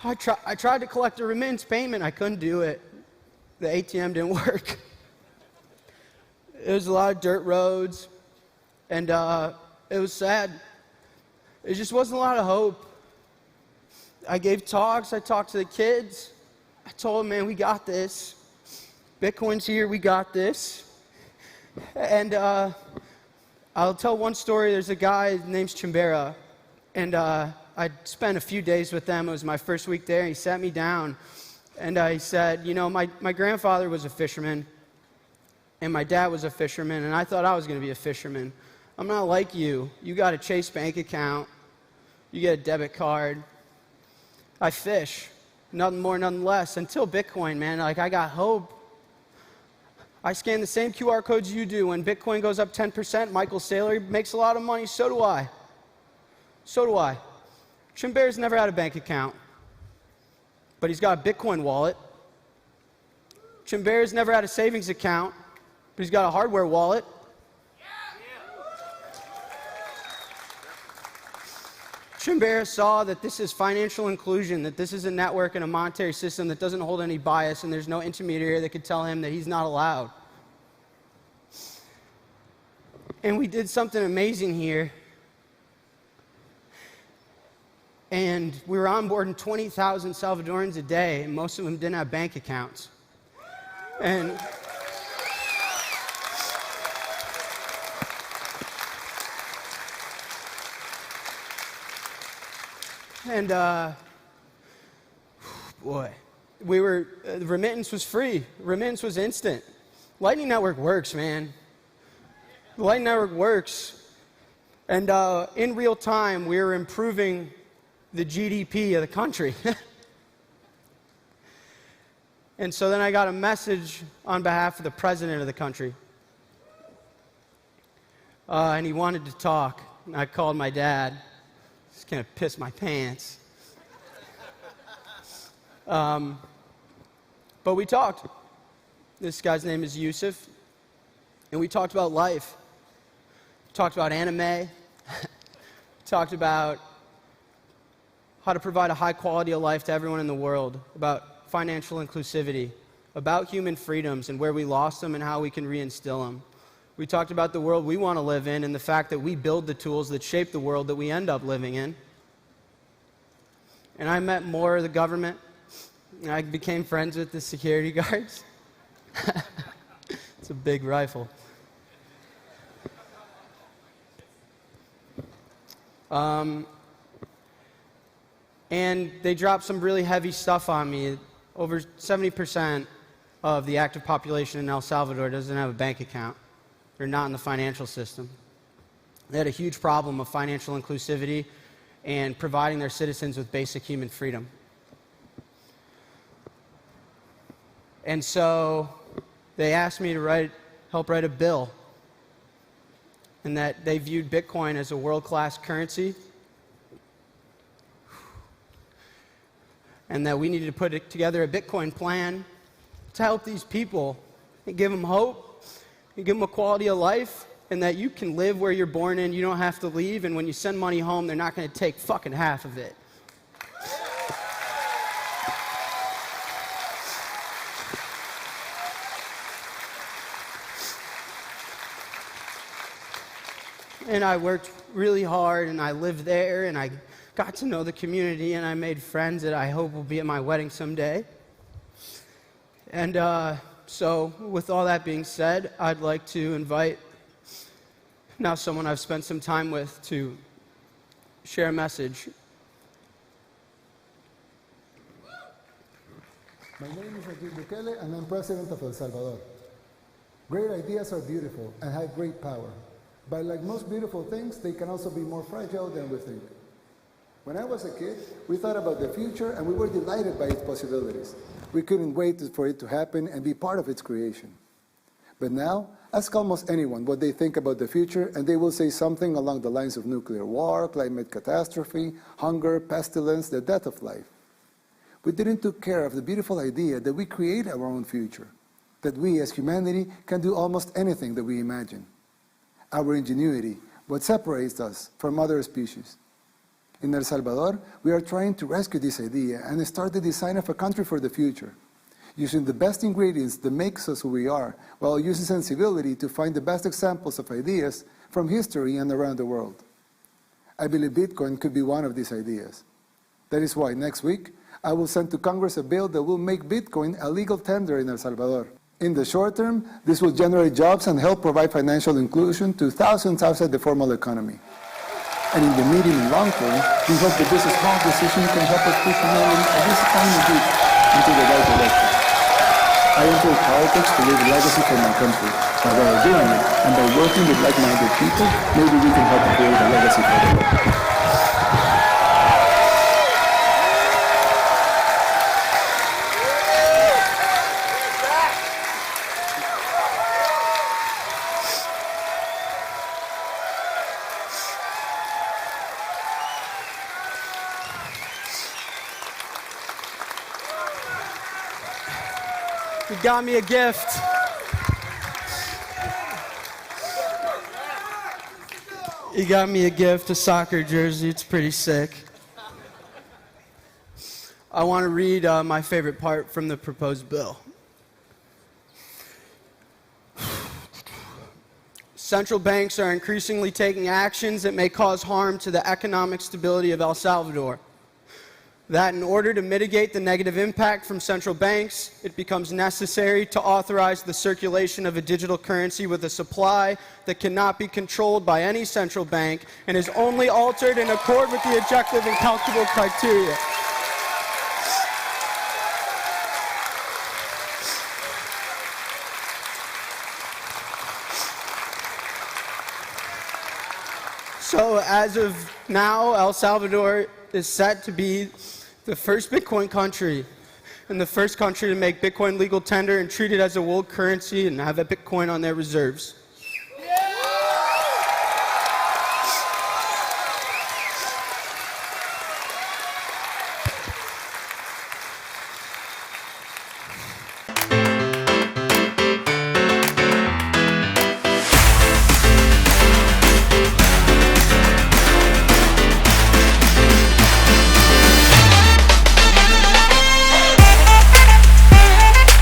I tried to collect a remittance payment. I couldn't do it. The ATM didn't work. It was a lot of dirt roads, and it was sad. It just wasn't a lot of hope. I gave talks. I talked to the kids. I told them, man, we got this. Bitcoin's here. We got this. And I'll tell one story. There's a guy named Chimbera, and I spent a few days with them. It was my first week there. He sat me down, and he said, you know, my grandfather was a fisherman, and my dad was a fisherman, and I thought I was going to be a fisherman. I'm not like you. You got a Chase bank account. You get a debit card. I fish. Nothing more, nothing less. Until Bitcoin, man. Like, I got hope. I scan the same QR codes you do. When Bitcoin goes up 10%, Michael Saylor makes a lot of money. So do I. So do I. Chimbera's never had a bank account, but he's got a Bitcoin wallet. Chimbera's never had a savings account, but he's got a hardware wallet. Chimbera saw that this is financial inclusion, that this is a network and a monetary system that doesn't hold any bias, and there's no intermediary that could tell him that he's not allowed. And we did something amazing here. And we were onboarding 20,000 Salvadorans a day, and most of them didn't have bank accounts. And boy, the remittance was free. Remittance was instant. Lightning Network works, man. The Lightning Network works. And in real time, we were improving the GDP of the country. And so then I got a message on behalf of the president of the country. And he wanted to talk. And I called my dad. It's going to piss my pants. But we talked. This guy's name is Yusuf. And we talked about life. We talked about anime. Talked about how to provide a high quality of life to everyone in the world, about financial inclusivity, about human freedoms and where we lost them and how we can reinstill them. We talked about the world we want to live in and the fact that we build the tools that shape the world that we end up living in. And I met more of the government. And I became friends with the security guards. It's a big rifle. And they dropped some really heavy stuff on me. Over 70% of the active population in El Salvador doesn't have a bank account. They're not in the financial system. They had a huge problem of financial inclusivity and providing their citizens with basic human freedom. And so they asked me to help write a bill, and that they viewed Bitcoin as a world-class currency, and that we needed to put together a Bitcoin plan to help these people and give them hope and give them a quality of life, and that you can live where you're born in, you don't have to leave, and when you send money home, they're not going to take fucking half of it. And I worked really hard, and I lived there, and I got to know the community, and I made friends that I hope will be at my wedding someday. And so with all that being said, I'd like to invite now someone I've spent some time with to share a message. My name is Nayib Bukele, and I'm president of El Salvador. Great ideas are beautiful and have great power. But like most beautiful things, they can also be more fragile than we think. When I was a kid, we thought about the future and we were delighted by its possibilities. We couldn't wait for it to happen and be part of its creation. But now, ask almost anyone what they think about the future, and they will say something along the lines of nuclear war, climate catastrophe, hunger, pestilence, the death of life. We didn't take care of the beautiful idea that we create our own future, that we as humanity can do almost anything that we imagine. Our ingenuity, what separates us from other species. In El Salvador, we are trying to rescue this idea and start the design of a country for the future, using the best ingredients that makes us who we are, while using sensibility to find the best examples of ideas from history and around the world. I believe Bitcoin could be one of these ideas. That is why next week, I will send to Congress a bill that will make Bitcoin a legal tender in El Salvador. In the short term, this will generate jobs and help provide financial inclusion to thousands outside the formal economy. And in the medium and long term, we hope that this small decision can help us push humanity at this tiny bit into the right direction. I enter politics to leave a legacy for my country. By doing it, and by working with like-minded people, maybe we can help create a legacy for the world. He got me a gift. He got me a gift, a soccer jersey. It's pretty sick. I want to read my favorite part from the proposed bill. Central banks are increasingly taking actions that may cause harm to the economic stability of El Salvador. That in order to mitigate the negative impact from central banks, it becomes necessary to authorize the circulation of a digital currency with a supply that cannot be controlled by any central bank and is only altered in accord with the objective and calculable criteria. So as of now, El Salvador is set to be the first Bitcoin country and the first country to make Bitcoin legal tender and treat it as a world currency and have a Bitcoin on their reserves.